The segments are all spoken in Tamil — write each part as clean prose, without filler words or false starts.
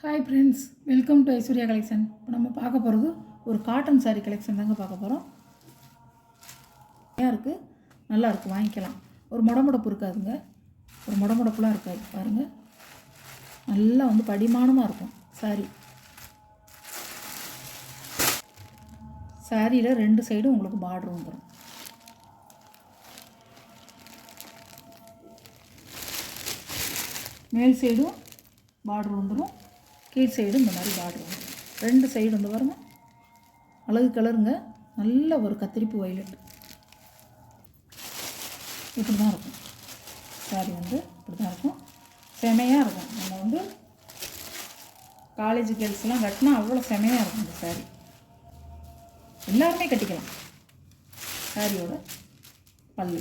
Hi friends, welcome to Aishwarya collection. இப்போ நம்ம பார்க்க போகிறது ஒரு காட்டன் சாரீ கலெக்ஷன் தாங்க பார்க்க போகிறோம். நிறையா இருக்குது, நல்லா இருக்குது, வாங்கிக்கலாம். ஒரு முடமுடப்பு இருக்காதுங்க, ஒரு முடமுடப்புலாம் இருக்காது. பாருங்கள், நல்லா படிமானமாக இருக்கும் சாரீ. சாரியில் ரெண்டு சைடும் உங்களுக்கு பார்டர் வந்துடும். மேல் சைடும் பார்டர் வந்துடும், கீழ் சைடு இந்த மாதிரி பார்டர் வந்துடும். ரெண்டு சைடு வந்து பாருங்க, அழகு கலருங்க. நல்ல ஒரு கத்திரிப்பு வயலட் இப்படி தான் இருக்கும் சாரி. இப்படி தான் இருக்கும், செமையாக இருக்கும். நம்ம காலேஜ் கேர்ள்ஸ்லாம் கட்டினா அவ்வளோ செமையாக இருக்கும் இந்த சாரி. எல்லாருமே கட்டிக்கலாம். சாரியோட பல்லு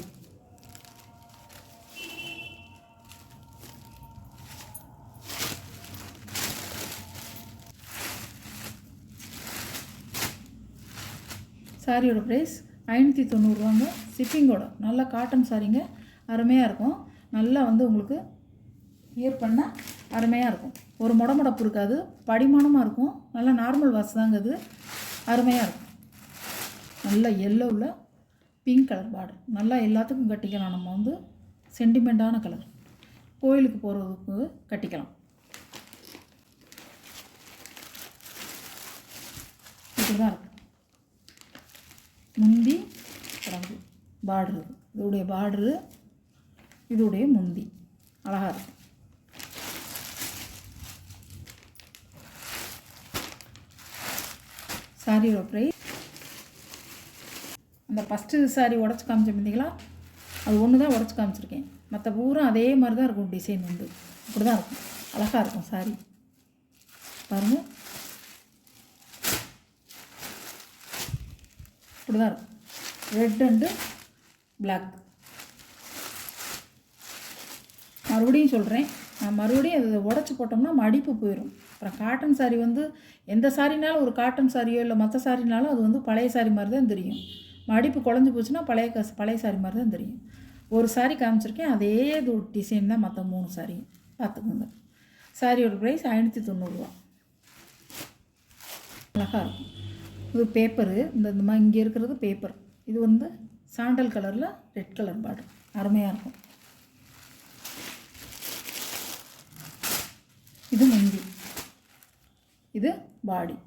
சாரியோட ப்ரைஸ் 590 ரூபாங்க. ஷிப்பிங்கோட. நல்ல காட்டன் சாரிங்க, அருமையாக இருக்கும். நல்லா உங்களுக்கு இயர் பண்ணால் அருமையாக இருக்கும். ஒரு முடமுடப்பு இருக்காது, படிமானமாக இருக்கும். நல்லா நார்மல் வாஷ் தாங்க இது, அருமையாக இருக்கும். நல்ல எல்லோவில் பிங்க் கலர் பார்டர், நல்லா எல்லாத்துக்கும் கட்டிக்கலாம். நம்ம சென்டிமெண்ட்டான கலர், கோயிலுக்கு போகிறதுக்கு கட்டிக்கலாம். இப்படி தான் இருக்கும். முந்தி கிடங்கு பார்டரு, இதோடைய பார்டரு, இதோடைய முந்தி அழகாக இருக்கும். சாரியோட ப்ரைஸ், அந்த ஃபஸ்ட்டு சாரி உடச்சி காமிச்ச பார்த்தீங்களா, அது ஒன்று தான் உடச்சி காமிச்சிருக்கேன். மற்ற பூரா அதே மாதிரி தான் இருக்கும். டிசைன் இப்படி தான் இருக்கும், அழகாக இருக்கும் சாரி. பாருங்கள், இப்படி தான் இருக்கும். Red and black. மறுபடியும் சொல்கிறேன், நான் மறுபடியும் அதை உடச்சி போட்டோம்னா மடிப்பு போயிடும். அப்புறம் காட்டன் சாரி எந்த சாரினாலும், ஒரு காட்டன் சாரியோ இல்லை மற்ற சாரினாலும் அது பழைய சாரி மாதிரி தான் தெரியும். மடிப்பு குழஞ்சி போச்சுன்னா பழைய சாரி மாதிரி தான் தெரியும். ஒரு சாரி காமிச்சிருக்கேன், அதே டிசைன் தான் மற்ற 3 சாரியும். பார்த்துக்கோங்க. சாரியோட ப்ரைஸ் 590 ரூபா. அழகாக இருக்கும். இது பேப்பரு, இந்த மாதிரி இங்கே இருக்கிறது பேப்பர். இது சாண்டல் கலரில் ரெட் கலர் பார்டர், அருமையாக இருக்கும். இது முந்தி, இது பாடி,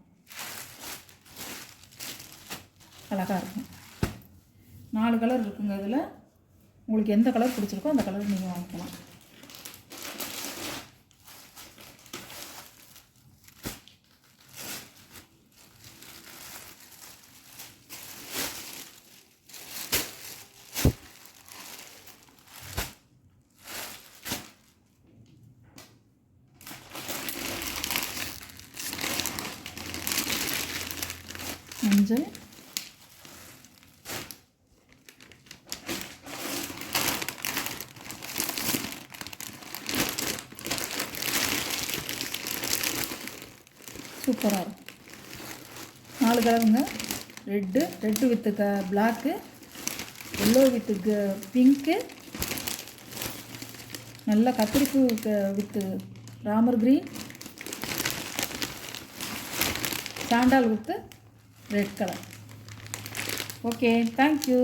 அழகாக இருக்கும். 4 கலர் இருக்குங்க இதில். உங்களுக்கு எந்த கலர் பிடிச்சிருக்கோ அந்த கலர் நீங்கள் வாங்கிக்கலாம். மஞ்சள், சூப்பராக இருக்கும். 4 கலருங்க. Red with block, yellow with pink, நல்லா கத்திரிப்பு with Ramar green, Santhal with red colour. Okay, thank you.